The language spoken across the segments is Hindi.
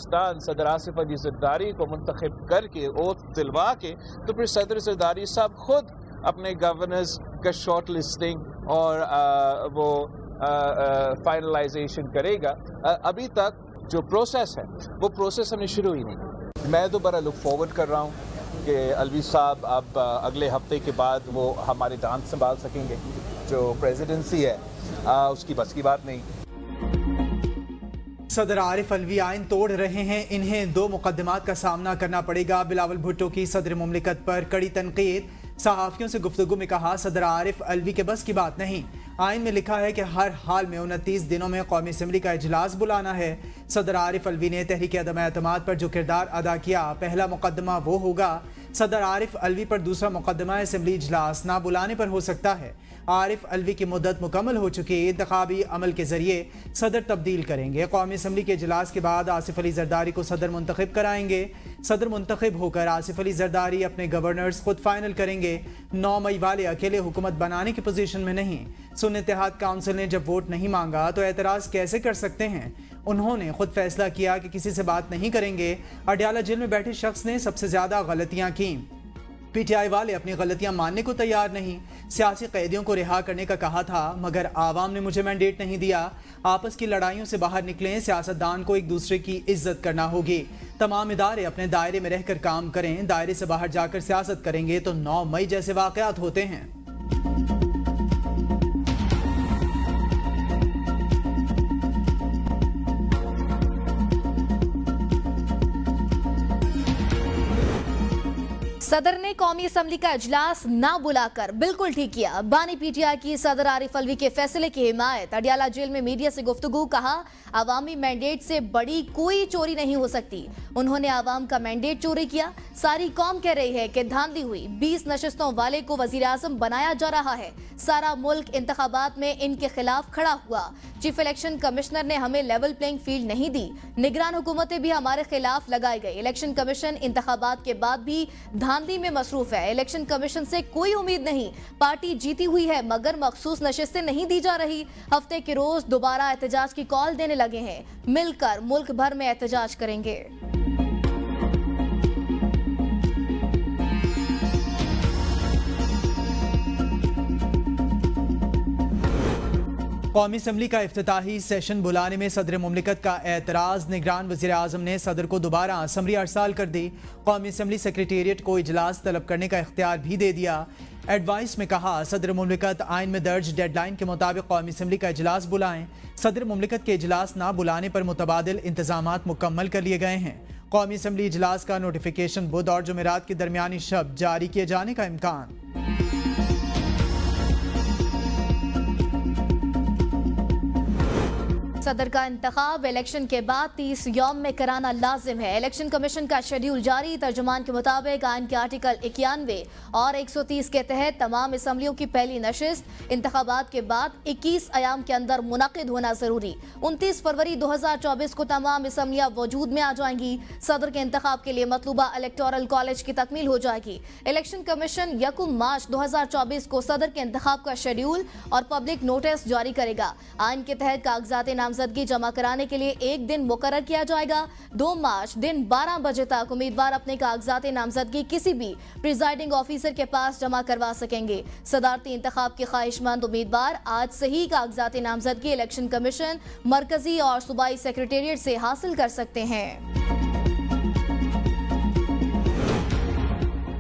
सदर आसिफ अली जरदारी को मुंतखब करके ओथ दिलवा के तो फिर सदर जरदारी साहब खुद अपने गवर्नर्स का शॉर्ट लिस्टिंग और वो फाइनलाइजेशन करेगा। अभी तक जो प्रोसेस है वो प्रोसेस हमने शुरू ही नहीं। मैं तो बड़ा लुक फॉरवर्ड कर रहा हूँ कि अलवी साहब अब अगले हफ्ते के बाद वो हमारी दांत संभाल सकेंगे। जो प्रेसिडेंसी है उसकी बस की बात नहीं। सदर आरिफ अलवी आइन तोड़ रहे हैं, इन्हें 2 मुकदमात का सामना करना पड़ेगा। बिलावल भुट्टो की सदर मुमलिकत पर कड़ी तनकीद। सहाफ़ियों से गुफ्तगू में कहा, सदर आरिफ अलवी के बस की बात नहीं। आइन में लिखा है कि हर हाल में 29 दिनों में कौमी असम्बली का इजलास बुलाना है। सदर आरिफ अलवी ने तहरीक अदम एतमाद पर जो किरदार अदा किया, पहला मुकदमा वो होगा। सदर आरिफ अलवी पर दूसरा मुकदमा असम्बली इजलास ना बुलाने पर हो सकता है। आरिफ अलवी की मुद्दत मुकम्मल हो चुकी, इंतखाबी अमल के जरिए सदर तब्दील करेंगे। कौमी असम्बली के इजलास के बाद आसिफ अली जरदारी को सदर मुंतखब कराएंगे। सदर मुंतखब होकर आसिफ अली जरदारी अपने गवर्नर्स खुद फाइनल करेंगे। 9 मई वाले अकेले हुकूमत बनाने की पोजीशन में नहीं। सुन्नी इत्तेहाद काउंसिल ने जब वोट नहीं मांगा तो एतराज़ कैसे कर सकते हैं? उन्होंने खुद फैसला किया कि किसी से बात नहीं करेंगे। अडयाला जेल में बैठे शख्स ने सबसे ज्यादा गलतियां की। पीटीआई वाले अपनी गलतियां मानने को तैयार नहीं। सियासी कैदियों को रिहा करने का कहा था मगर आवाम ने मुझे मैंडेट नहीं दिया। आपस की लड़ाइयों से बाहर निकलें, सियासतदान को एक दूसरे की इज्जत करना होगी। तमाम इदारे अपने दायरे में रहकर काम करें, दायरे से बाहर जाकर सियासत करेंगे तो 9 मई जैसे वाकयात होते हैं। सदर ने कौमी असम्बली का इजलास ना बुलाकर बिल्कुल ठीक किया। बानी पीटीआई की सदर आरिफ अलवी के फैसले की हिमायत। अडयाला जेल में मीडिया से गुफ्तगू, कहा अवामी मैंडेट से बड़ी कोई चोरी नहीं हो सकती। उन्होंने आवाम का मैंडेट चोरी किया। सारी कौम कह रही है कि धांधली हुई। 20 नशिस्तों वाले को वजीर आजम बनाया जा रहा है। सारा मुल्क इंतखाबात में इनके खिलाफ खड़ा हुआ। चीफ इलेक्शन कमिश्नर ने हमें लेवल प्लेइंग फील्ड नहीं दी। निगरान हुकूमतें भी हमारे खिलाफ लगाई गई। इलेक्शन कमीशन इंतखाबात के बाद भी धांधली में मसरूफ है। इलेक्शन कमीशन से कोई उम्मीद नहीं। पार्टी जीती हुई है मगर मखसूस नशिस्तें नहीं दी जा रही। हफ्ते के रोज दोबारा एहतजाज की कॉल देने लगे हैं। मिलकर मुल्क भर में एहतजाज करेंगे। कौमी असम्बली का इफ्तिताही सेशन बुलाने में सदर मुमलिकत का एतराज़। निगरान वज़ीर आज़म ने सदर को दोबारा असम्बली अरसाल कर दी। कौमी असम्बली सेक्रेटेरिएट को इजलास तलब करने का इख्तियार भी दे दिया। एडवाइस में कहा, सदर मुमलिकत आइन में दर्ज डेडलाइन के मुताबिक कौमी असम्बली का इजलास बुलाएं। सदर मुमलिकत के इजलास ना बुलाने पर मुतबादिल इंतजामात मुकम्मल कर लिए गए हैं। कौमी असम्बली इजलास का नोटिफिकेशन बुध और जुमेरात की दरमियानी शब जारी किए जाने का इम्कान। सदर का इंतखाब इलेक्शन के बाद 30 यौम में कराना लाजिम है। इलेक्शन कमीशन का शेड्यूल जारी। तर्जुमान के मुताबिक आइन के आर्टिकल 91 और 130 के तहत तमाम असम्बलियों की पहली नशिस्त इंतखाबात के बाद 21 अयाम के अंदर मुनक़िद होना जरूरी। 29 फरवरी 2024 को तमाम असम्बलियाँ वजूद में आ जाएंगी। सदर के इंतखाब के लिए मतलूबा इलेक्टोरल कॉलेज की तकमील हो जाएगी। इलेक्शन कमीशन 1 मार्च 2024 को सदर के इंतखाब का शेड्यूल और पब्लिक नोटिस जारी करेगा। आइन के तहत कागजात नामजदगी जमा कराने के लिए एक दिन मुकर्रर किया जाएगा। 2 मार्च दिन 12 बजे तक उम्मीदवार अपने कागजात नामजदगी किसी भी प्रिजाइडिंग ऑफिसर के पास जमा करवा सकेंगे। सदारती इंतखाब के ख्वाहिशमंद उम्मीदवार आज से ही कागजात नामजदगी इलेक्शन कमीशन, मरकजी और सूबाई सेक्रेटेरिएट से हासिल कर सकते हैं।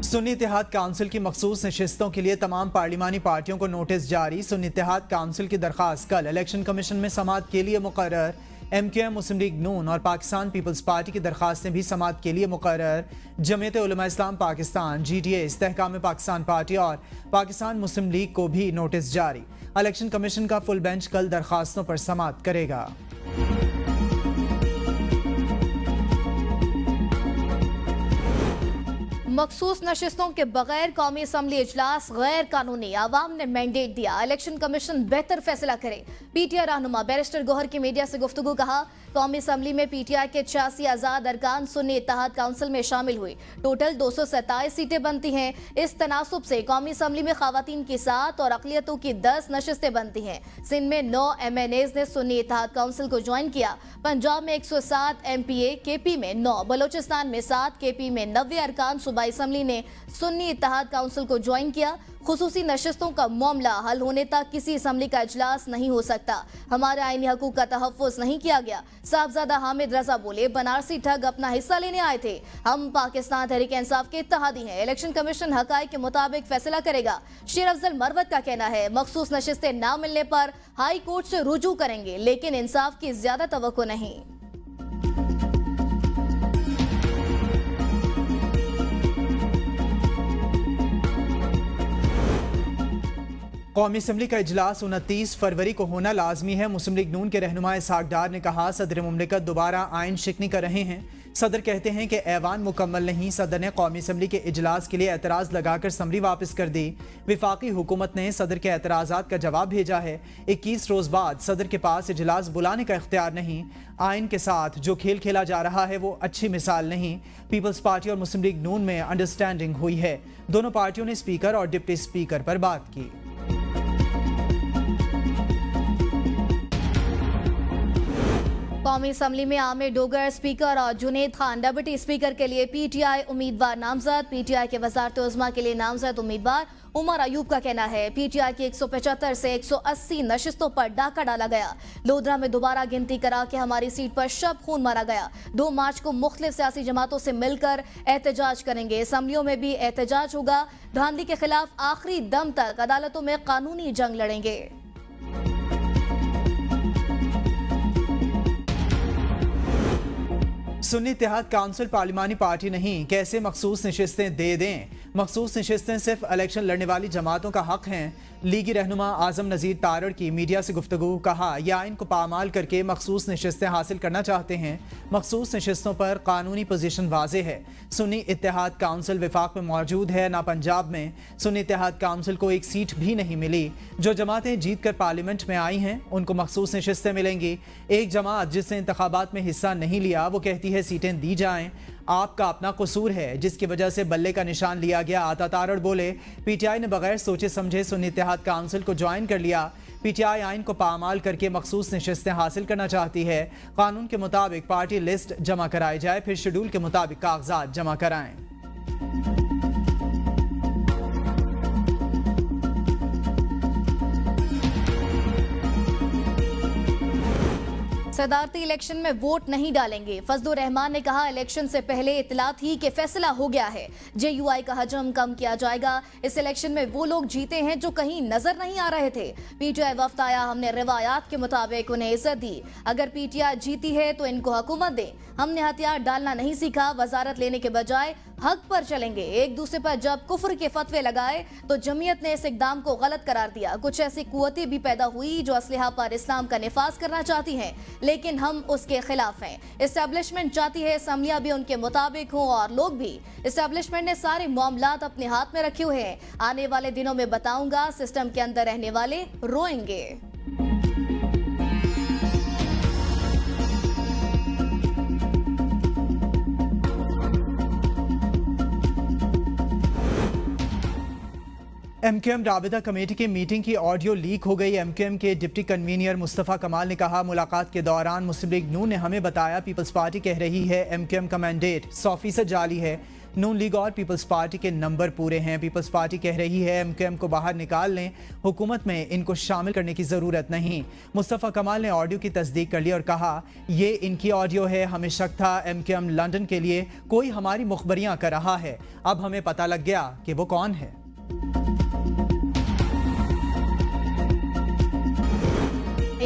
सुन्नी इत्तेहाद काउंसिल की मखसूस नशिस्तों के लिए तमाम पार्लिमानी पार्टियों को नोटिस जारी। सुन्नी इत्तेहाद काउंसिल की दरख्वास्त कल इलेक्शन कमीशन में समाअत के लिए मुकर्रर। MQM, मुस्लिम लीग नून और पाकिस्तान पीपल्स पार्टी की दरख्वास्तें भी समाअत के लिए मुकर्रर। जमीयत उलमा इस्लाम पाकिस्तान, GDA, इस्तेहकाम पाकिस्तान पार्टी और पाकिस्तान मुस्लिम लीग को भी नोटिस जारी। इलेक्शन कमीशन का फुल बेंच कल दरख्वास्तों पर समाअत करेगा। मखसूस नशिस्तों के बगैर कौमी असम्बली इजलास गैर कानूनी, आवाम ने मैंडेट दिया, इलेक्शन कमीशन बेहतर फैसला करे। पीटीआई रहनुमा बैरिस्टर गौहर की मीडिया से गुफ्तगू, कहा कौमी असम्बली में पीटीआई के 86 आजाद अरकान सुन्नी इत्तेहाद काउंसिल में शामिल हुई। टोटल 227 सीटें बनती हैं। इस तनासुब से कौमी असम्बली में खवातीन की 7 और अकलियतों की 10 नशिस्तें बनती हैं। सिंध में 9 MNAs ने सुन्नी इत्तेहाद काउंसिल को ज्वाइन किया। पंजाब में 107 MPA, KP में 9, बलोचिस्तान में 7, KP में 90 अरकान सूबाई असम्बली ने सुन्नी इत्तेहाद काउंसिल को ज्वाइन किया। खुसूसी नशिस्तों का मामला हल होने तक किसी असम्बली का इजलास नहीं हो सकता। हमारे आईनी हकूक का तहफ़्फ़ुज़ नहीं किया गया। साहबजादा हामिद रजा बोले, बनारसी ठग अपना हिस्सा लेने आए थे। हम पाकिस्तान तहरीक इंसाफ के इत्तेहादी हैं। इलेक्शन कमीशन हकायक के मुताबिक फैसला करेगा। शेर अफजल मरवत का कहना है, मखसूस नशिस्तें ना मिलने पर हाई कोर्ट से रुजू करेंगे, लेकिन इंसाफ की ज्यादा तवक्को नहीं। कौमी असम्बली का इजलास 29 फरवरी को होना लाजमी है। मुस्लिम लीग नून के रहनुमा इसहाक डार ने कहा, सदर मुमलिकत दोबारा आइन शिकनी कर रहे हैं। सदर कहते हैं कि ऐवान मुकम्मल नहीं। सदर ने कौमी असम्बली के इजलास के लिए एतराज़ लगाकर असम्बली वापस कर दी। विफाकी हुकूमत ने सदर के एतराज़ात का जवाब भेजा है। 21 रोज़ बाद सदर के पास इजलास बुलाने का इख्तियार नहीं। आइन के साथ जो खेल खेला जा रहा है वो अच्छी मिसाल नहीं। पीपल्स पार्टी और मुस्लिम लीग नून में अंडरस्टैंडिंग हुई है। दोनों पार्टियों ने स्पीकर और डिप्टी स्पीकर पर बात की। कौमी असम्बली में आमिर डोगर स्पीकर और जुनेद खान डिप्टी स्पीकर के लिए पीटीआई उम्मीदवार नामजद। पीटीआई के वज़ारत उज़्मा के लिए नामजद उम्मीदवार उमर अयूब का कहना है, पीटीआई की 175 से 180 नशिस्तों पर डाका डाला गया। लोधरा में दोबारा गिनती करा के हमारी सीट पर शब खून मारा गया। 2 मार्च को मुख्तलिफ सियासी जमातों से मिलकर एहतजाज करेंगे। असम्बलियों में भी एहतजाज होगा। धांधली के खिलाफ आखिरी दम तक अदालतों में कानूनी जंग लड़ेंगे। सुन्नी इत्तेहाद काउंसिल पार्लिमानी पार्टी नहीं, कैसे मखसूस नशिस्तें दे दें। मखसूस नशिस्तें सिर्फ इलेक्शन लड़ने वाली जमातों का हक हैं। लीगी रहनुमा आजम नज़ीर तारड़ की मीडिया से गुफ्तगू, कहा यह आइन को पामाल करके मखसूस नशिस्तें हासिल करना चाहते हैं। मखसूस नशिस्तों पर कानूनी पोजीशन वाज़ेह है। सुन्नी इत्तेहाद काउंसिल विफाक में मौजूद है, ना पंजाब में। सुन्नी इत्तेहाद काउंसिल को एक सीट भी नहीं मिली। जो जमातें जीत कर पार्लियामेंट में आई हैं उनको मखसूस नशिस्तें मिलेंगी। एक जमात जिसने इंतखाबात में हिस्सा नहीं लिया वो कहती है सीटें दी जाएं। आपका अपना कसूर है जिसकी वजह से बल्ले का निशान लिया गया। आता तारड़ बोले, पीटीआई ने बगैर सोचे समझे सुन्नी इत्तेहाद काउंसिल को ज्वाइन कर लिया। पीटीआई आइन को पामाल करके मखसूस नशिस्तें हासिल करना चाहती है। कानून के मुताबिक पार्टी लिस्ट जमा कराई जाए, फिर शेड्यूल के मुताबिक कागजात जमा कराएं। सदारती इलेक्शन में वोट नहीं डालेंगे। फजलुर रहमान ने कहा, इलेक्शन से पहले इतला थी कि फैसला हो गया है। JUI का हजम कम किया जाएगा। इस इलेक्शन में वो लोग जीते हैं जो कहीं नजर नहीं आ रहे थे। PTI वफ्द आया, हमने रिवायात के मुताबिक उन्हें इज्जत दी। अगर PTI जीती है तो इनको हुकूमत दे। हमने हथियार डालना नहीं सीखा। वजारत लेने के बजाय हक पर चलेंगे। एक दूसरे पर जब कुफ्र के फतवे लगाए तो जमीयत ने इस इकदाम को गलत करार दिया। कुछ ऐसी कुव्वतें भी पैदा हुई जो असलहा पर इस्लाम का निफाज करना चाहती हैं, लेकिन हम उसके खिलाफ हैं। एस्टेब्लिशमेंट चाहती है असम्बलियां भी उनके मुताबिक हों और लोग भी। एस्टेब्लिशमेंट ने सारे मामलात अपने हाथ में रखे हुए हैं। आने वाले दिनों में बताऊंगा, सिस्टम के अंदर रहने वाले रोएंगे। MQM राबिता कमेटी की मीटिंग की ऑडियो लीक हो गई। MQM के डिप्टी कन्वीनर मुस्तफ़ा कमाल ने कहा, मुलाकात के दौरान मुस्लिम लीग नून ने हमें बताया पीपल्स पार्टी कह रही है MQM का मैंडेट 100% जाली है। नून लीग और पीपल्स पार्टी के नंबर पूरे हैं। पीपल्स पार्टी कह रही है MQM को बाहर निकाल लें, हुकूमत में इनको शामिल करने की ज़रूरत नहीं। मुस्तफ़ा कमाल ने ऑडियो की तस्दीक कर ली और कहा, ये इनकी ऑडियो है। हमें शक था MQM लंदन के लिए कोई हमारी मुखबरियाँ कर रहा है। अब हमें पता लग गया कि वो कौन है।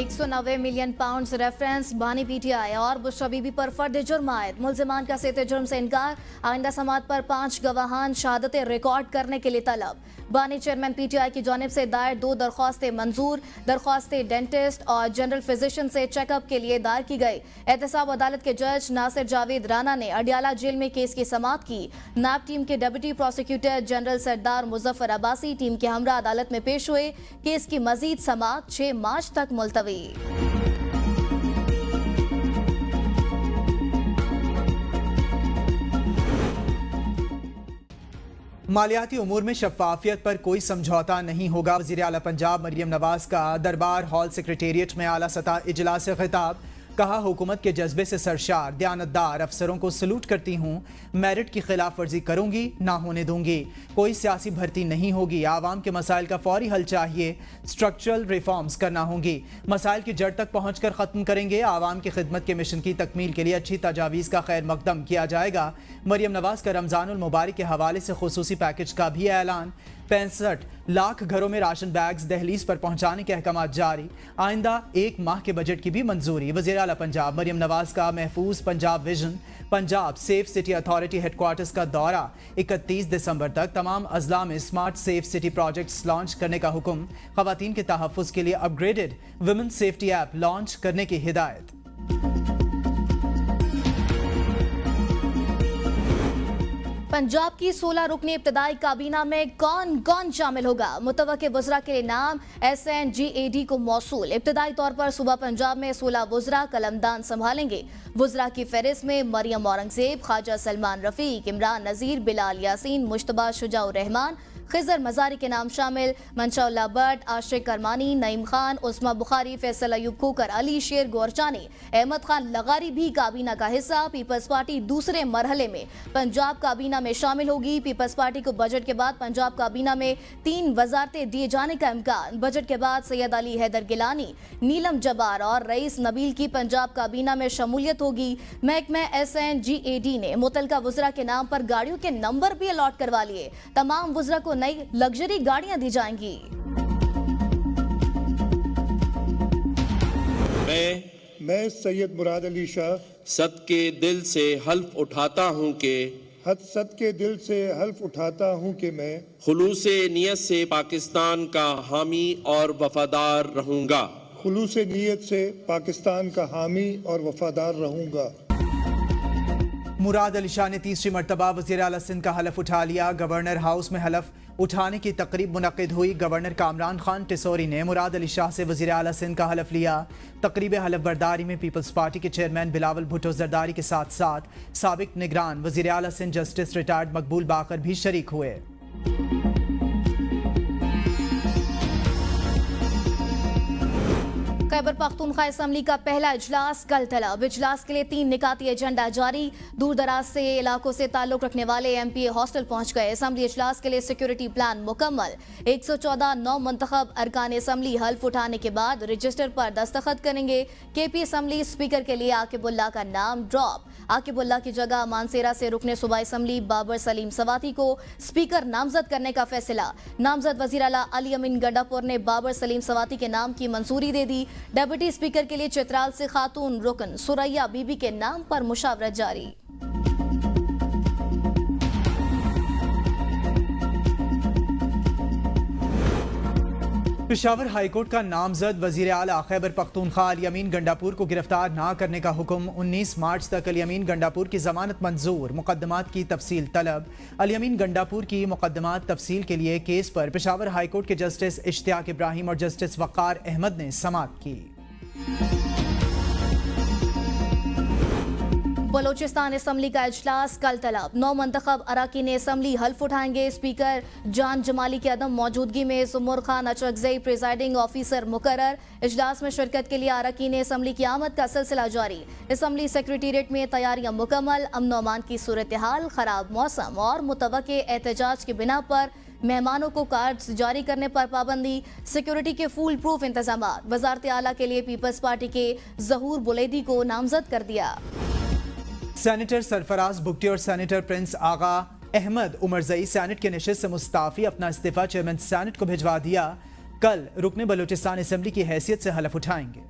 190 मिलियन पाउंड रेफरेंस बानी PTI और बुशरा बीबी पर फर्द जुर्म आयद। मुल्जिमान का सेते जुर्म से इनकार। आइंदा समात पर 5 गवाहान शहादतें रिकॉर्ड करने के लिए तलब। बानी चेयरमैन PTI की जानिब से दायर 2 दरख्वास्तें मंजूर। दरख्वास्तें डेंटिस्ट और जनरल फिजिशियन से चेकअप के लिए दायर की गई। एहतसाब अदालत के जज नासिर जावेद राना ने अडियाला जेल में केस की समाअत की। नाब टीम के डिप्टी प्रोसिक्यूटर जनरल सरदार मुजफ्फर अब्बासी टीम के हमरा अदालत में पेश हुए। केस की मजीद समाअत 6 मार्च तक मुलतवी। मालियाती उमूर में शफाफियत पर कोई समझौता नहीं होगा। वज़ीर आला पंजाब मरियम नवाज का दरबार हॉल सेक्रेटेरिएट में आला सतह इजलास से खिताब। कहा, हुकूमत के जज्बे से सरशार दयानतदार अफसरों को सलूट करती हूँ। मेरिट की खिलाफ वर्जी करूंगी, ना होने दूंगी। कोई सियासी भर्ती नहीं होगी। आवाम के मसाइल का फौरी हल चाहिए। स्ट्रक्चरल रिफॉर्म्स करना होंगी। मसाइल की जड़ तक पहुँच कर ख़त्म करेंगे। आवाम की खिदमत के मिशन की तकमील के लिए अच्छी तजावीज़ का खैर मकदम किया जाएगा। मरियम नवाज का रमज़ानुल मुबारक के हवाले से खुसूसी पैकेज का भी ऐलान। 65 लाख घरों में राशन बैग्स दहलीज पर पहुंचाने के अहकाम जारी। आइंदा 1 माह के बजट की भी मंजूरी। वज़ीर आला पंजाब मरियम नवाज का महफूज Punjab vision Punjab safe city authority headquarters का दौरा। 31 दिसंबर तक तमाम अजला में smart safe city projects launch करने का हुक्म। ख़वातीन के तहफ़्फ़ुज़ के लिए upgraded women safety app launch करने की हिदायत। पंजाब की 16 रुकनी इब्तदाई काबीना में कौन कौन शामिल होगा? मुतवक्के वज़रा के नाम SNGAD को मौसूल। इब्तदाई तौर पर सूबा पंजाब में 16 वज़रा कलमदान संभालेंगे। वज़रा की फहरिस्त में मरियम औरंगजेब, ख्वाजा सलमान रफ़ीक, इमरान नज़ीर, बिलाल यासीन, मुश्तबा शुजाउर रहमान, खिजर मजारी के नाम शामिल। मंशा भट्ट, आशिक करमानी, नईम खान, उस्मा बुखारी, फैसल अयूब खोकर, अली शेर गोरचानी, अहमद खान लगारी भी काबीना का हिस्सा। पीपल्स पार्टी दूसरे मरहले में पंजाब काबीना में शामिल होगी। पीपल्स पार्टी को बजट के बाद पंजाब काबीना में 3 वजारतें दिए जाने का इम्कान। बजट के बाद सैयद अली हैदर गिलानी, नीलम जबार और रईस नबील की पंजाब काबीना में शमूलियत होगी। महकमा SNGAD ने मुतलका वज़रा के नाम पर गाड़ियों के नंबर भी अलॉट करवा लिए। तमाम वज़रा को नई लग्जरी गाड़ियां दी जाएंगी। मैं सैयद मुराद अली शाह सद के दिल से हल्फ उठाता हूँ कि सद के दिल से हल्फ उठाता हूँ कि मैं खुलूसे नियत से पाकिस्तान का हामी और वफादार रहूँगा। खुलूसे नियत से पाकिस्तान का हामी और वफादार रहूँगा। मुराद अली शाह ने तीसरी मरतबा वज़ीर आला सिंध का हलफ उठा लिया। गवर्नर हाउस में हलफ उठाने की तकरीब मुनक्किद हुई। गवर्नर कामरान खान टिसोरी ने मुराद अली शाह से वज़ीर आला सिंध का हलफ लिया। तकरीब हलफ बर्दारी में पीपल्स पार्टी के चेयरमैन बिलावल भुट्टो जरदारी के साथ साथ साबिक निगरान वज़ीर आला सिंध जस्टिस रिटायर्ड मकबूल बाकर भी शरीक हुए। खैबर पख्तूनख्वा असम्बली का पहला इजलास कल तलब। इजलास के लिए 3 निकाती एजेंडा जारी। दूर दराज से इलाकों से ताल्लुक रखने वाले MPA हॉस्टल पहुंच गए। असम्बली इजलास के लिए सिक्योरिटी प्लान मुकम्मल। 114 नौ मुंतखब अरकान असम्बली हल्फ उठाने के बाद रजिस्टर पर दस्तखत करेंगे। KP असम्बली स्पीकर के लिए आकिबुल्ला का नाम ड्रॉप। आकिबुल्ला की जगह मानसेरा से रुकने सूबाई असम्बली बाबर सलीम सवाती को स्पीकर नामजद करने का फैसला। नामजद वज़ीर आला अली अमीन गंडापुर ने बाबर सलीम सवाती के नाम की मंजूरी दे दी। डिप्टी स्पीकर के लिए चित्राल से खातून रुकन सुरैया बीबी के नाम पर मुशावरत जारी। पेशावर हाईकोर्ट का नामजद वज़ीर आला खैबर पख्तूनख्वा अली अमीन गंडापुर को गिरफ्तार ना करने का हुक्म। 19 मार्च तक अली अमीन गंडापुर की जमानत मंजूर। मुकदमात की तफसील तलब। अली अमीन गंडापुर की मुकदमात तफसील के लिए केस पर पेशावर हाईकोर्ट के जस्टिस इश्तियाक इब्राहिम और जस्टिस वक़ार अहमद ने समाअत की। बलोचिस्तान असम्बली का इजलास कल तलब। 9 मंतखब अरकान असम्बली हल्फ उठाएंगे। स्पीकर जान जमाली की अदम मौजूदगी में जुमर खान अचरगज़ई प्रिजाइडिंग ऑफिसर मुकर्रर। इजलास में शिरकत के लिए अरकान असम्बली की आमद का सिलसिला जारी। असम्बली सेक्रेटेरिएट में तैयारियां मुकम्मल। अमन अमान की सूरत हाल, खराब मौसम और मुतवक्के एहतजाज की बिना पर मेहमानों को कार्ड्स जारी करने पर पाबंदी। सिक्योरिटी के फुल प्रूफ इंतजाम। वजारत आला के लिए पीपल्स पार्टी के जहूर बुलेदी को नामजद कर दिया। सेनेटर सरफराज भुगटी और सेनेटर प्रिंस आगा अहमद उमरजई सेनेट के नशिस्त से मुस्ताफी अपना इस्तीफा चेयरमैन सेनेट को भिजवा दिया। कल रुकने बलूचिस्तान असम्बली की हैसियत से हलफ उठाएंगे।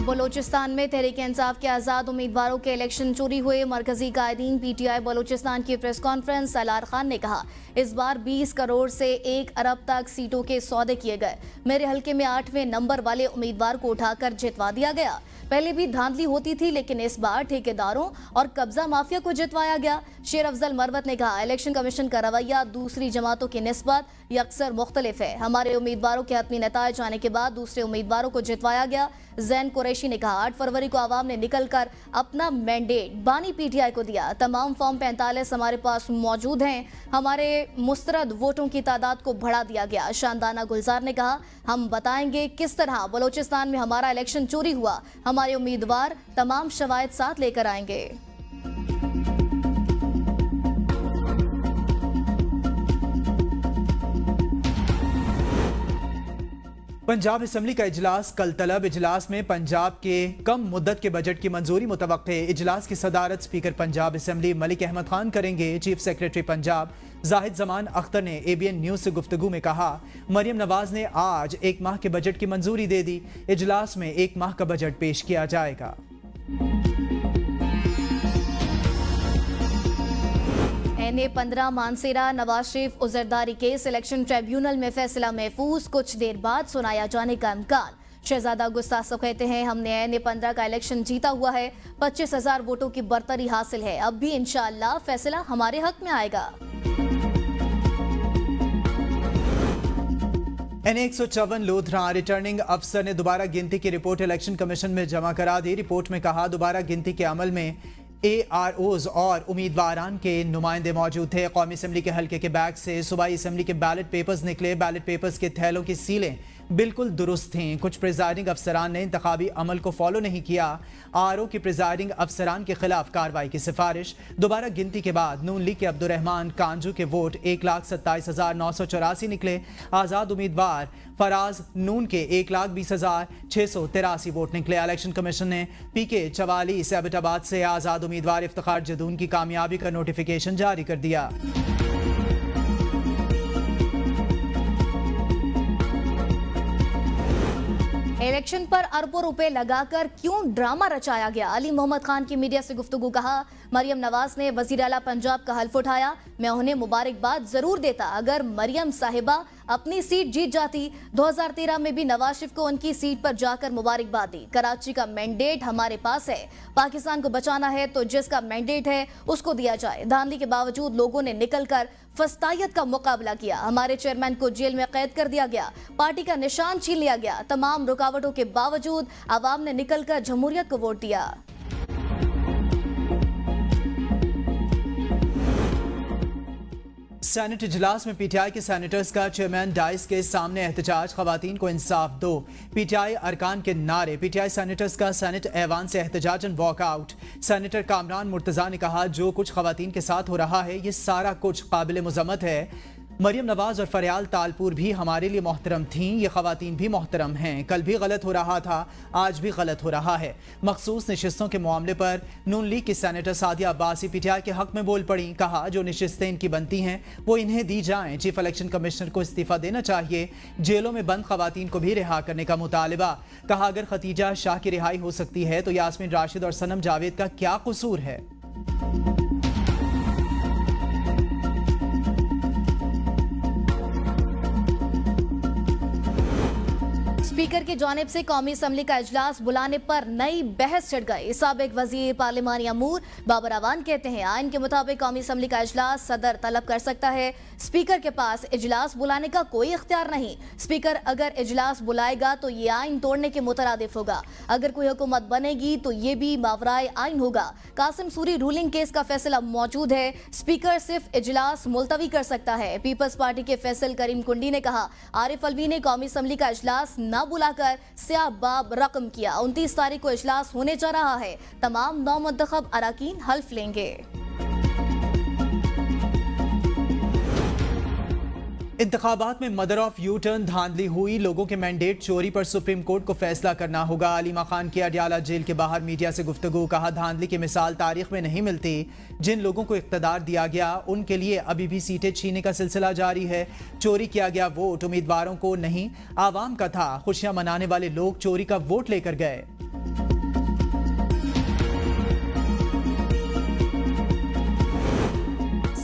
बलूचिस्तान में तहरीक इंसाफ के आज़ाद उम्मीदवारों के इलेक्शन चोरी हुए। मरकजी कायदीन पीटीआई बलूचिस्तान की प्रेस कॉन्फ्रेंस। सलार खान ने कहा, इस बार 20 करोड़ से 1 अरब तक सीटों के सौदे किए गए। मेरे हल्के में 8वें नंबर वाले उम्मीदवार को उठाकर जितवा दिया गया। पहले भी धांधली होती थी, लेकिन इस बार ठेकेदारों और कब्जा माफिया को जितवाया गया। शेर अफजल मरवत ने कहा, इलेक्शन कमीशन का रवैया दूसरी जमातों की निस्बत यकसर मुख्तलिफ है। हमारे उम्मीदवारों के हतमी नतायज आने के बाद दूसरे उम्मीदवारों को जितवाया गया। जैन कुरैशी ने कहा, 8 फरवरी को आवाम ने निकलकर अपना मैंडेट बानी पीटीआई को दिया। तमाम फॉर्म 45 हमारे पास मौजूद हैं। हमारे मुस्तरद वोटों की तादाद को बढ़ा दिया गया। शानदाना गुलजार ने कहा, हम बताएंगे किस तरह बलूचिस्तान में हमारा इलेक्शन चोरी हुआ। हमारे उम्मीदवार तमाम शवायद साथ लेकर आएंगे। पंजाब असम्बली का इजलास कल तलब। इजलास में पंजाब के कम मुद्दत के बजट की मंजूरी मुतवक्के। इजलास की सदारत स्पीकर पंजाब असम्बली मलिक अहमद खान करेंगे। चीफ सेक्रेटरी पंजाब जाहिद जमान अख्तर ने ABN न्यूज से गुफ्तगू में कहा, मरियम नवाज ने आज 1 माह के बजट की मंजूरी दे दी। इजलास में 1 माह का बजट पेश किया जाएगा। NA-15 Mansehra Nawaz Sharif उजरदारी case. Election tribunal में फैसला महफूज। कुछ देर बाद सुनाया जाने का इम्कान। शहजादा गुस्ताखो कहते हैं, हमने NA-15 का इलेक्शन जीता हुआ है। 25,000 वोटों की बरतरी हासिल है। अब भी इंशाअल्लाह फैसला हमारे हक में आएगा। NA-154 लोधरा रिटर्निंग अफसर ने दोबारा गिनती की रिपोर्ट इलेक्शन कमीशन में जमा करा दी। रिपोर्ट में कहा, दोबारा गिनती के अमल में AROs और उम्मीदवारान के नुमाइंदे मौजूद थे। कौमी असम्बली के हल्के के बैग से सूबाई असम्बली के बैलेट पेपर्स निकले। बैलेट पेपर्स के थैलों की सीलें बिल्कुल दुरुस्त थीं। कुछ प्रिजाइडिंग अफसरान ने इंतखाबी अमल को फॉलो नहीं किया। RO के प्रिजाइडिंग अफसरान के खिलाफ कार्रवाई की सिफारिश। दोबारा गिनती के बाद नून लीग के अब्दुर्रहमान कांजू के वोट 1,27,984 निकले। आज़ाद उम्मीदवार फराज नून के 1,20,683 वोट निकले। इलेक्शन कमीशन ने PK 44 एबटाबाद से आज़ाद उम्मीदवार इफ्तिखार जदून की कामयाबी का नोटिफिकेशन जारी कर दिया। इलेक्शन पर अरबों रुपए लगाकर क्यों ड्रामा रचाया गया। अली मोहम्मद खान की मीडिया से गुफ्तगू। कहा, मरियम नवाज ने वजीर आला पंजाब का हल्फ उठाया। मैं उन्हें मुबारकबाद जरूर देता अगर मरियम साहिबा अपनी सीट जीत जाती। 2013 में भी नवाज शरीफ को उनकी सीट पर जाकर मुबारकबाद दी। कराची का मैंडेट हमारे पास है। पाकिस्तान को बचाना है तो जिसका मैंडेट है उसको दिया जाए। धांधली के बावजूद लोगों ने निकलकर फस्तायत का मुकाबला किया। हमारे चेयरमैन को जेल में कैद कर दिया गया। पार्टी का निशान छीन लिया गया। तमाम रुकावटों के बावजूद आवाम ने निकलकर जमहूरियत को वोट दिया। सेनेट इजलास में PTI के सेनेटर्स का चेयरमैन डाइस के सामने एहतजाज। खवातीन को इंसाफ दो। PTI अरकान के नारे। PTI सेनेटर्स का सेनेट ऐवान से एहतजाजन वॉकआउट। सेनेटर कामरान मुर्तजा ने कहा, जो कुछ खवातीन के साथ हो रहा है ये सारा कुछ काबिल मुज़म्मत है। मरियम नवाज और फरियाल तालपुर भी हमारे लिए मोहतरम थीं। ये खवातीन भी मोहतरम हैं। कल भी गलत हो रहा था, आज भी गलत हो रहा है। मखसूस नशिस्तों के मामले पर नून लीग की सेनेटर सादिया अब्बासी PTI के हक में बोल पड़ी। कहा, जो नशिस्तें इनकी बनती हैं वो इन्हें दी जाएं। चीफ इलेक्शन कमिश्नर को इस्तीफा देना चाहिए। जेलों में बंद खवातीन को भी रिहा करने का मुतालबा। कहा, अगर खतीजा शाह की रिहाई हो सकती है तो यास्मीन राशिद और सनम जावेद का क्या कसूर है। स्पीकर की जानिब से कौमी असम्बली का इजलास बुलाने पर नई बहस छिड़ गई। साबिक वजीर पार्लिमानी अमूर बाबर अवान कहते हैं, आइन के मुताबिक कौमी असम्बली का इजलास सदर तलब कर सकता है। स्पीकर के पास इजलास बुलाने का कोई इख्तियार नहीं। स्पीकर अगर इजलास बुलाएगा तो ये आइन तोड़ने के मुतरादिफ होगा। अगर कोई हुकूमत बनेगी तो ये भी मावराए आइन होगा। कासिम सूरी रूलिंग केस का फैसला मौजूद है। स्पीकर सिर्फ इजलास मुलतवी कर सकता है। पीपल्स पार्टी के फैसल करीम कुंडी ने कहा, आरिफ अलवी ने कौमी असम्बली का इजलास न बुलाकर स्याबाब रकम किया। 29 तारीख को इजलास होने जा रहा है। तमाम नौमुंतखब अराकीन हल्फ लेंगे। इंतखाबात में मदर ऑफ यू टर्न धांधली हुई। लोगों के मैंडेट चोरी पर सुप्रीम कोर्ट को फैसला करना होगा। अलीमा खान की अडियाला जेल के बाहर मीडिया से गुफ्तगू। कहा, धांधली की मिसाल तारीख में नहीं मिलती। जिन लोगों को इख्तदार दिया गया उनके लिए अभी भी सीटें छीनने का सिलसिला जारी है। चोरी किया गया वोट उम्मीदवारों को नहीं आवाम का था। खुशियां मनाने वाले लोग चोरी का वोट लेकर गए।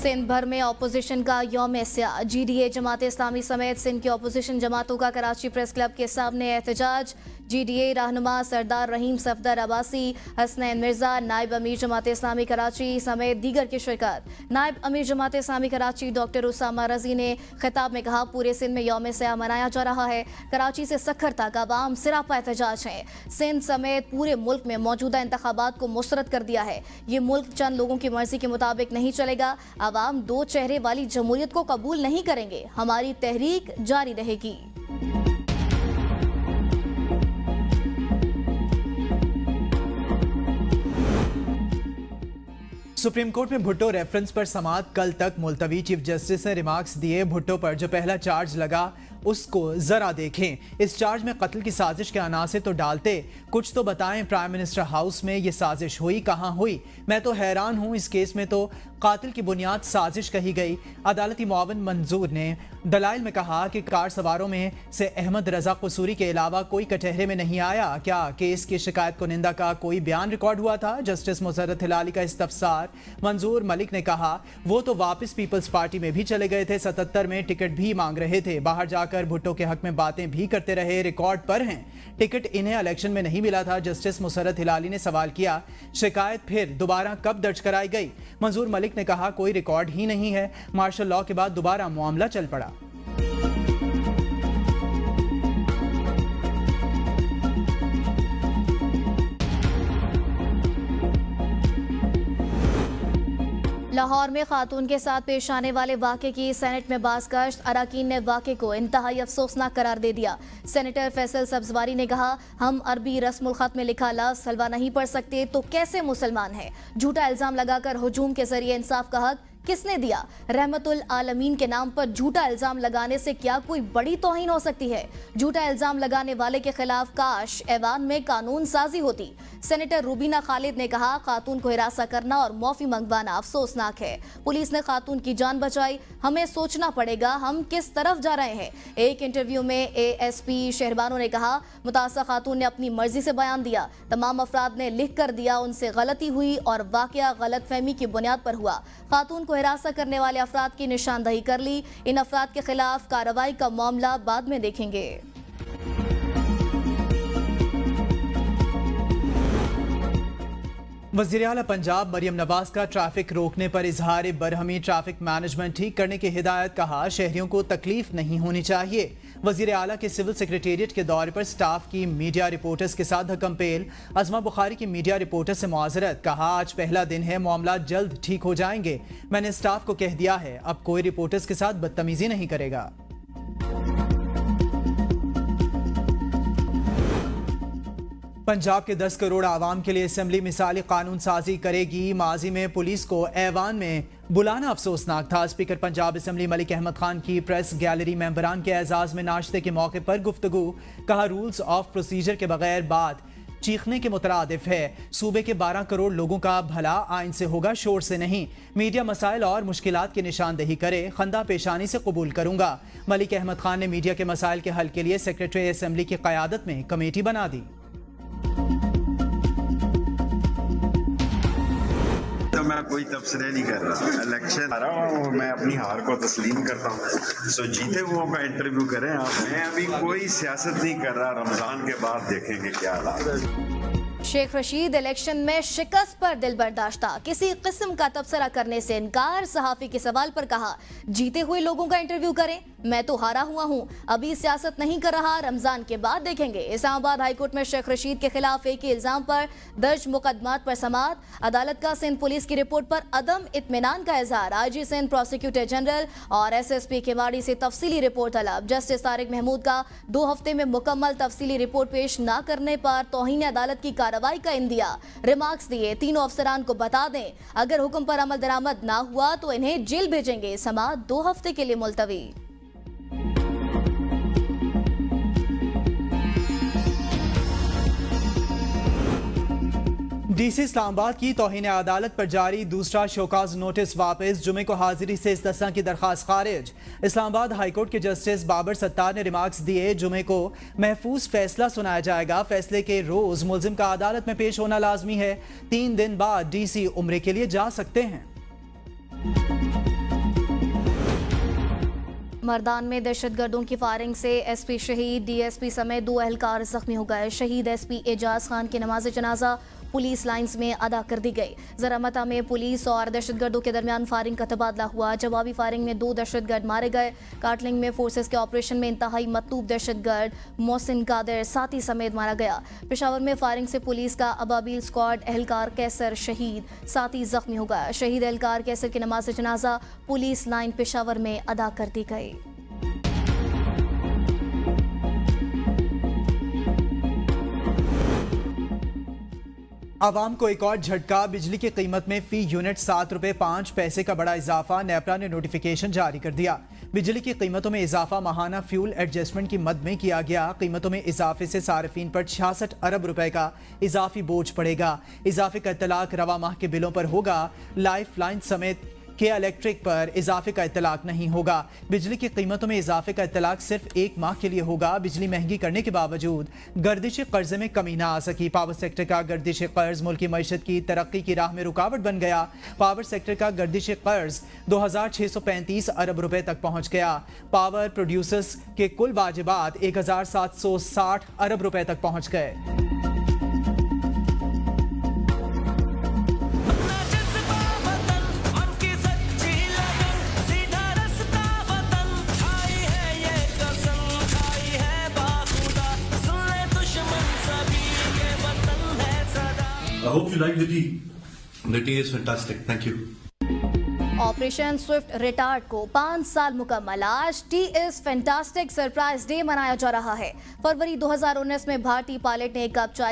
सिंध भर में अपोजिशन का यौम एहतिजाज। GDA जमात इस्लामी समेत सिंध की अपोजिशन जमातों का कराची प्रेस क्लब के सामने एहतजाज। GDA रहनुमा सरदार रहीम सफदर अब्बासी, हसनैन मिर्जा, नायब अमीर जमात इस्लामी कराची समेत दीगर की शिरकत। नायब अमीर जमात इस्लामी कराची डॉक्टर उसामा रजी ने खिताब में कहा, पूरे सिंध में यौम एहतिजाज मनाया जा रहा है। कराची से सखर तक अवाम सिरापा एहतजाज है। सिंध समेत पूरे मुल्क में मौजूदा इंतखाबात को मुस्तरद कर दिया है। ये मुल्क चंद लोगों की मर्जी के मुताबिक नहीं चलेगा। अवाम दो चेहरे वाली जमहूरियत को कबूल नहीं करेंगे। हमारी तहरीक जारी रहेगी। सुप्रीम कोर्ट में भुट्टो रेफरेंस पर समाअत कल तक मुलतवी। चीफ जस्टिस ने रिमार्क्स दिए। भुट्टो पर जो पहला चार्ज लगा उसको जरा देखें। इस चार्ज में कत्ल की साजिश के अनासिर तो डालते, कुछ तो बताएं। प्राइम मिनिस्टर हाउस में ये साजिश हुई, कहां हुई? मैं तो हैरान हूं। इस केस में तो कातिल की बुनियाद साजिश कही गई। अदालती मुआवन मंजूर ने दलाइल में कहा कि कार सवारों में से अहमद रजा कसूरी के अलावा कोई कटहरे में नहीं आया। क्या केस की शिकायत कुनिंदा का कोई बयान रिकॉर्ड हुआ था? जस्टिस मुसर्रत हिलाली का इस्तफसार। मंजूर मलिक ने कहा वो तो वापस पीपल्स पार्टी में भी चले गए थे। 77 में टिकट भी मांग रहे थे। बाहर जाकर भुट्टो के हक में बातें भी करते रहे। रिकॉर्ड पर हैं। टिकट इन्हें इलेक्शन में नहीं मिला था। जस्टिस मुसर्रत हिलाली ने सवाल किया, शिकायत फिर दोबारा कब दर्ज कराई गई? मंजूर मलिक ने कहा कोई रिकॉर्ड ही नहीं है। मार्शल लॉ के बाद दोबारा मामला चल पड़ा। लाहौर में खातून के साथ पेश आने वाले वाक़े की सेनेट में बाज़गश्त। अरकान ने वाक़े को इंतहाई अफसोसनाक करार दे दिया। सेनेटर फैसल सब्जवारी ने कहा, हम अरबी रस्मुल ख़त में लिखा लफ्ज़ हलवा नहीं पढ़ सकते तो कैसे मुसलमान हैं? झूठा इल्ज़ाम लगाकर हुजूम के जरिए इंसाफ का हक किसने दिया? रहमतुल आलमीन के नाम पर झूठा इल्जाम लगाने से क्या कोई बड़ी तौहीन हो सकती है? झूठा इल्जाम लगाने वाले के खिलाफ काश ऐवान में कानून साजी होती। सेनेटर रूबीना खालिद ने कहा, खातून को हिरासा करना और माफी मंगवाना अफसोसनाक है। पुलिस ने खातून की जान बचाई। हमें सोचना पड़ेगा हम किस तरफ जा रहे हैं। एक इंटरव्यू में ASP शहरबानो ने कहा, मुतासा खातून ने अपनी मर्जी से बयान दिया। तमाम अफराद ने लिख कर दिया, उनसे गलती हुई और वाकया गलतफहमी की बुनियाद पर हुआ। खातून को हिरासत करने वाले अफराद की निशानदही कर ली। इन अफराद के खिलाफ कार्रवाई का मामला बाद में देखेंगे। वज़ीर-ए-आला पंजाब मरियम नवाज का ट्रैफिक रोकने पर इजहार बरहमी। ट्रैफिक मैनेजमेंट ठीक करने की हिदायत। कहा शहरियों को तकलीफ नहीं होनी चाहिए। वज़ीर-ए-आला के सिविल सेक्रेटेरिएट के दौरे पर स्टाफ की मीडिया रिपोर्टर्स के साथ धक्कम-पेल। अज़मा बुखारी की मीडिया रिपोर्टर से मुआज़रत। कहा आज पहला दिन है, मामला जल्द ठीक हो जाएंगे। मैंने स्टाफ को कह दिया है अब कोई रिपोर्टर्स के साथ बदतमीजी नहीं करेगा। पंजाब के 10 करोड़ आवाम के लिए असेंबली मिसाली कानून साजी करेगी। माजी में पुलिस को ऐवान में बुलाना अफसोसनाक था। स्पीकर पंजाब असेंबली मलिक अहमद खान की प्रेस गैलरी मेंबरान के एजाज में नाश्ते के मौके पर गुफ्तगू। कहा रूल्स ऑफ प्रोसीजर के बगैर बात चीखने के मुतरादिफ है। सूबे के 12 करोड़ लोगों का भला आइन से होगा, शोर से नहीं। मीडिया मसाइल और मुश्किलात की निशानदेही करे, खंदा पेशानी से कबूल करूंगा। मलिक अहमद खान ने मीडिया के मसाइल के हल के लिए सेक्रेटरी असेंबली की क़यादत में कमेटी बना दी। तो मैं कोई तबसरे नहीं कर रहा। इलेक्शन आ रहा हूँ, मैं अपनी हार को तस्लीम करता हूँ। सो जीते हुओं का इंटरव्यू करें आप। मैं अभी कोई सियासत नहीं कर रहा। रमजान के बाद देखेंगे क्या हालात। शेख रशीद इलेक्शन में शिकस्त पर दिल बर्दाश्ता। किसी किस्म का तबसरा करने से इनकार। सहाफी के सवाल पर कहा, जीते हुए लोगों का इंटरव्यू करें, मैं तो हारा हुआ हूं, अभी सियासत नहीं कर रहा, रमजान के बाद देखेंगे। इस्लामाबाद हाईकोर्ट में शेख रशीद के खिलाफ एक ही इल्जाम पर दर्ज मुकदमात पर समाअत। अदालत का सिंध पुलिस की रिपोर्ट पर अदम इत्मीनान का इजहार। IG सिंध, प्रोसिक्यूटर जनरल और SSP केवाड़ी से तफसीली रिपोर्ट तलब। जस्टिस तारिक महमूद का 2 हफ्ते में मुकम्मल तफसीली रिपोर्ट पेश न करने पर तौहीन अदालत की कार्रवाई का इंदिया। रिमार्क्स दिए, तीनों अफसरान को बता दें अगर हुक्म पर अमल दरामद ना हुआ तो इन्हें जेल भेजेंगे। समाअत 2 हफ्ते के लिए मुलतवी। DC इस्लामाबाद की तौहीन अदालत पर जारी दूसरा शोकाज नोटिस वापस। जुमे को हाजिरी से इस्तिस्ना की दरखास्त खारिज। इस्लामाबाद हाईकोर्ट के जस्टिस बाबर सत्तार ने रिमार्क्स दिए, जुमे को महफूज फैसला सुनाया जाएगा। फैसले के रोज मुल्जिम का अदालत में पेश होना लाजमी है। 3 दिन बाद DC उम्रे के लिए जा सकते हैं। मर्दान में दहशतगर्दों की फायरिंग से एसपी शहीद, डीएसपी समेत 2 एहलकार जख्मी हो गए। शहीद एसपी एजाज खान की नमाज जनाजा पुलिस लाइंस में अदा कर दी गई। जरामता में पुलिस और दहशतगर्दों के दरमियान फायरिंग का तबादला हुआ। जवाबी फायरिंग में 2 दहशतगर्द मारे गए। काटलिंग में फोर्सेस के ऑपरेशन में इंतहाई मतलूब दहशतगर्द मोहसिन कादिर साथी समेत मारा गया। पेशावर में फायरिंग से पुलिस का अबाबील स्क्वाड एहलकार कैसर शहीद, साथी जख्मी हो गया। शहीद एहलकार कैसर की नमाज जनाजा पुलिस लाइन पेशावर में अदा कर दी गई। आवाम को एक और झटका, बिजली की कीमत में फी यूनिट 7 रुपए 5 पैसे का बड़ा इजाफा। नेपरा ने नोटिफिकेशन जारी कर दिया। बिजली की कीमतों में इजाफा माहाना फ्यूल एडजस्टमेंट की मद में किया गया। कीमतों में इजाफे से सार्फिन पर 66 अरब रुपए का इजाफी बोझ पड़ेगा। इजाफे का इतलाक रवा माह के बिलों पर होगा। लाइफ लाइन समेत के इलेक्ट्रिक पर इजाफे का इतलाक नहीं होगा। बिजली की कीमतों में इजाफे का इतलाक सिर्फ 1 माह के लिए होगा। बिजली महंगी करने के बावजूद गर्दिश कर्जे में कमी ना आ सकी। पावर सेक्टर का गर्दिश कर्ज मुल्की मईशत की तरक्की की राह में रुकावट बन गया। पावर सेक्टर का गर्दिश कर्ज 2635 अरब रुपए तक पहुंच गया। पावर प्रोड्यूसर्स के कुल वाजिबात 1760 अरब रुपए तक पहुंच गए। I hope you like the tea. The tea is fantastic. Thank you. Operation Swift retard को 5 साल मुकम्मल। आज T is fantastic surprise day मनाया जा रहा है। फरवरी 2019 में भारतीय पायलट ने एक कप चाय